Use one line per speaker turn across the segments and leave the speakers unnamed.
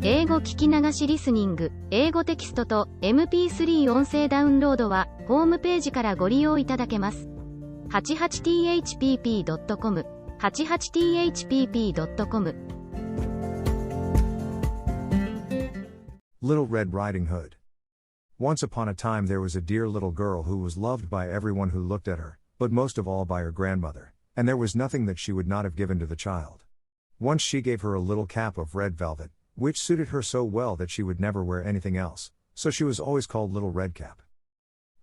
英語聞き流しリスニング、英語テキストと MP3 音声ダウンロードはホームページからご利用いただけます。88thpp.com 88thpp.com
Little Red Riding Hood. Once upon a time there was a dear little girl who was loved by everyone who looked at her, but most of all by her grandmother, and there was nothing that she would not have given to the child. Once she gave her a little cap of red velvet, which suited her so well that she would never wear anything else, so she was always called Little Red Cap.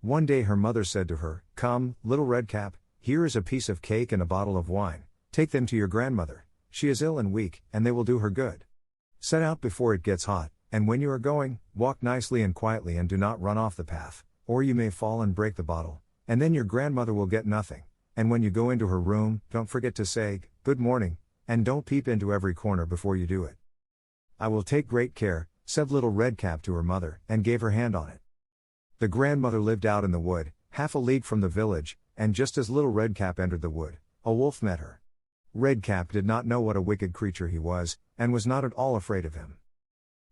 One day her mother said to her, "Come, Little Red Cap, here is a piece of cake and a bottle of wine, take them to your grandmother, she is ill and weak, and they will do her good. Set out before it gets hot, and when you are going, walk nicely and quietly and do not run off the path, or you may fall and break the bottle, and then your grandmother will get nothing, and when you go into her room, don't forget to say, 'Good morning,' and don't peep into every corner before you do it." "I will take great care," said Little Red Cap to her mother, and gave her hand on it. The grandmother lived out in the wood, half a league from the village, and just as Little Red Cap entered the wood, a wolf met her. Red Cap did not know what a wicked creature he was, and was not at all afraid of him.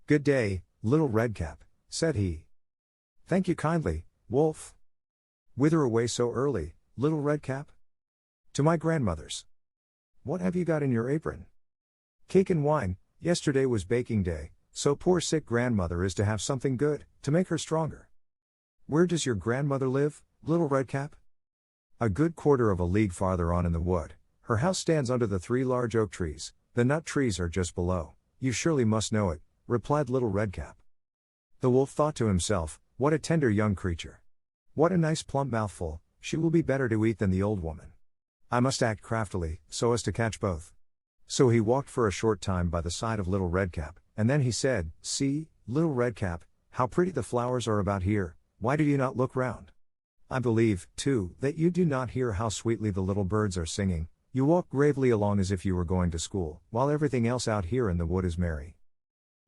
"Good day, Little Red Cap," said he. "Thank you kindly, wolf." "Whither away so early, Little Red Cap?" "To my grandmother's." "What have you got in your apron?" "Cake and wine. Yesterday was baking day, so poor sick grandmother is to have something good, to make her stronger." "Where does your grandmother live, Little Red Cap?" "A good quarter of a league farther on in the wood. Her house stands under the 3 large oak trees, the nut trees are just below. You surely must know it," replied Little Red Cap. The wolf thought to himself, "What a tender young creature. What a nice plump mouthful, she will be better to eat than the old woman. I must act craftily, so as to catch both." So he walked for a short time by the side of Little Red Cap, and then he said, "See, Little Red Cap, how pretty the flowers are about here, why do you not look round? I believe, too, that you do not hear how sweetly the little birds are singing. You walk gravely along as if you were going to school, while everything else out here in the wood is merry."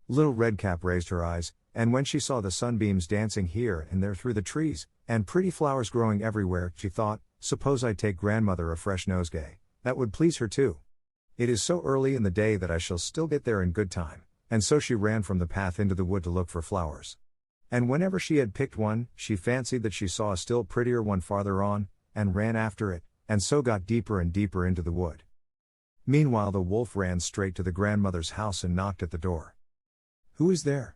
Little Red Cap raised her eyes, and when she saw the sunbeams dancing here and there through the trees, and pretty flowers growing everywhere, she thought, "Suppose I take grandmother a fresh nosegay, that would please her too. It is so early in the day that I shall still get there in good time," and so she ran from the path into the wood to look for flowers. And whenever she had picked one, she fancied that she saw a still prettier one farther on, and ran after it, and so got deeper and deeper into the wood. Meanwhile the wolf ran straight to the grandmother's house and knocked at the door. "Who is there?"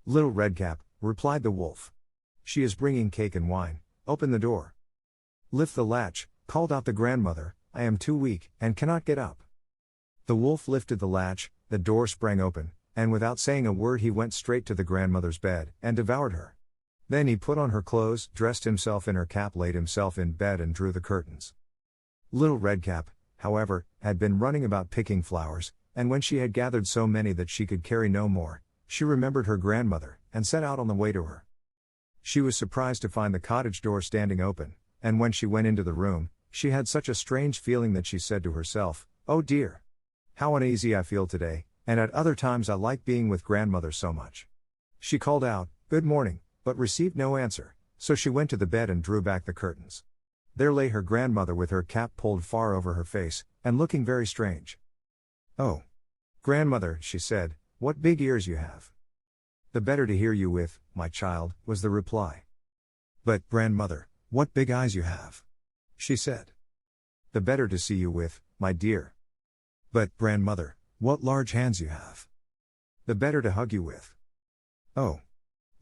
"Little Red Cap," replied the wolf. "She is bringing cake and wine, open the door." "Lift the latch," called out the grandmother, "I am too weak, and cannot get up." The wolf lifted the latch, the door sprang open, and without saying a word he went straight to the grandmother's bed, and devoured her. Then he put on her clothes, dressed himself in her cap, laid himself in bed and drew the curtains. Little Red Cap, however, had been running about picking flowers, and when she had gathered so many that she could carry no more, she remembered her grandmother, and set out on the way to her. She was surprised to find the cottage door standing open, and when she went into the room, she had such a strange feeling that she said to herself, "Oh dear! How uneasy I feel today, and at other times I like being with grandmother so much." She called out, "Good morning," but received no answer, so she went to the bed and drew back the curtains. There lay her grandmother with her cap pulled far over her face, and looking very strange. "Oh, grandmother," she said, "what big ears you have." "The better to hear you with, my child," was the reply. "But, grandmother, what big eyes you have," she said. "The better to see you with, my dear." "But, grandmother, what large hands you have." "The better to hug you with." "Oh.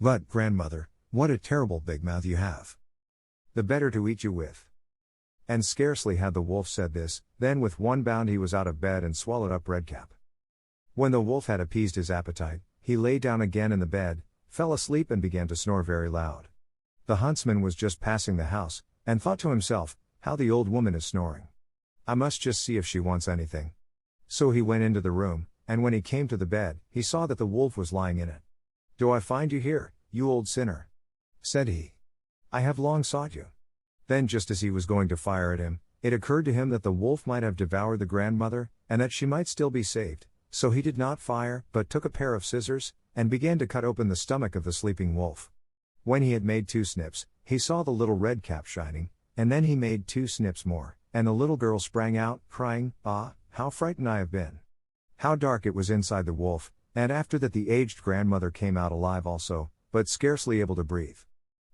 But, grandmother, what a terrible big mouth you have." "The better to eat you with." And scarcely had the wolf said this, then with one bound he was out of bed and swallowed up Red Cap. When the wolf had appeased his appetite, he lay down again in the bed, fell asleep and began to snore very loud. The huntsman was just passing the house, and thought to himself, "How the old woman is snoring. I must just see if she wants anything." So he went into the room, and when he came to the bed, he saw that the wolf was lying in it. "Do I find you here, you old sinner?" said he. "I have long sought you." Then just as he was going to fire at him, it occurred to him that the wolf might have devoured the grandmother, and that she might still be saved, so he did not fire, but took a pair of scissors, and began to cut open the stomach of the sleeping wolf. When he had made 2 snips, he saw the Little Red Cap shining, and then he made 2 snips more, and the little girl sprang out, crying, "Ah, how frightened I have been." How dark it was inside the wolf, And after that the aged grandmother came out alive also, but scarcely able to breathe.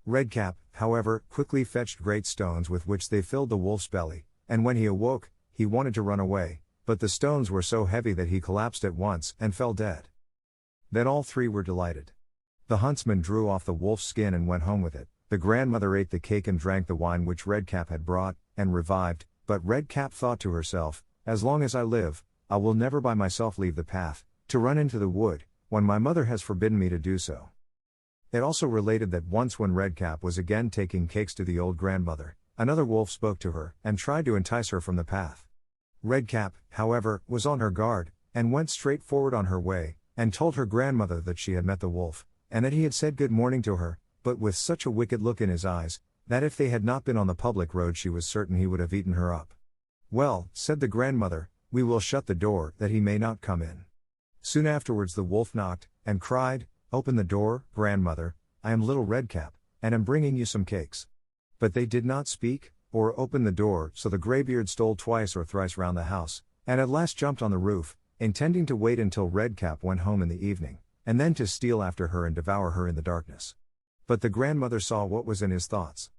Redcap, however, quickly fetched great stones with which they filled the wolf's belly, and when he awoke, he wanted to run away, but the stones were so heavy that he collapsed at once and fell dead. Then all three were delighted. The huntsman drew off the wolf's skin and went home with it. The grandmother ate the cake and drank the wine which Redcap had brought, and revived, but Redcap thought to herself, "As long as I live, I will never by myself leave the path, to run into the wood, when my mother has forbidden me to do so." It also related that once when Redcap was again taking cakes to the old grandmother, another wolf spoke to her, and tried to entice her from the path. Redcap, however, was on her guard, and went straight forward on her way, and told her grandmother that she had met the wolf, and that he had said good morning to her, but with such a wicked look in his eyes, that if they had not been on the public road she was certain he would have eaten her up. "Well," said the grandmother, "we will shut the door, that he may not come in." Soon afterwards the wolf knocked, and cried, "Open the door, grandmother, I am little Redcap, and am bringing you some cakes." But they did not speak, or open the door, so the greybeard stole twice or thrice round the house, and at last jumped on the roof, intending to wait until Redcap went home in the evening, and then to steal after her and devour her in the darkness. But the grandmother saw what was in his thoughts.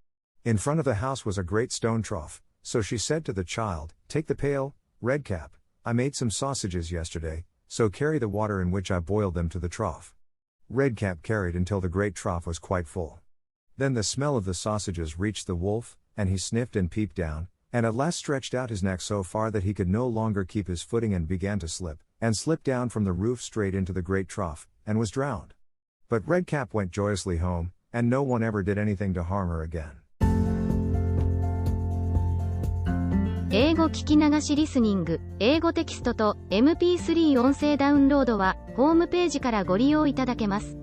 In front of the house was a great stone trough, so she said to the child, "Take the pail, Redcap, I made some sausages yesterday, so carry the water in which I boiled them to the trough." Redcap carried until the great trough was quite full. Then the smell of the sausages reached the wolf, and he sniffed and peeped down, and at last stretched out his neck so far that he could no longer keep his footing and began to slip, and slipped down from the roof straight into the great trough, and was drowned. But Redcap went joyously home, and no one ever did anything to harm her again.
英語聞き流しリスニング、英語テキストと MP3 音声ダウンロードはホームページからご利用いただけます。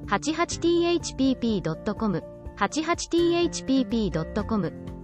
88thpp.com、88thpp.com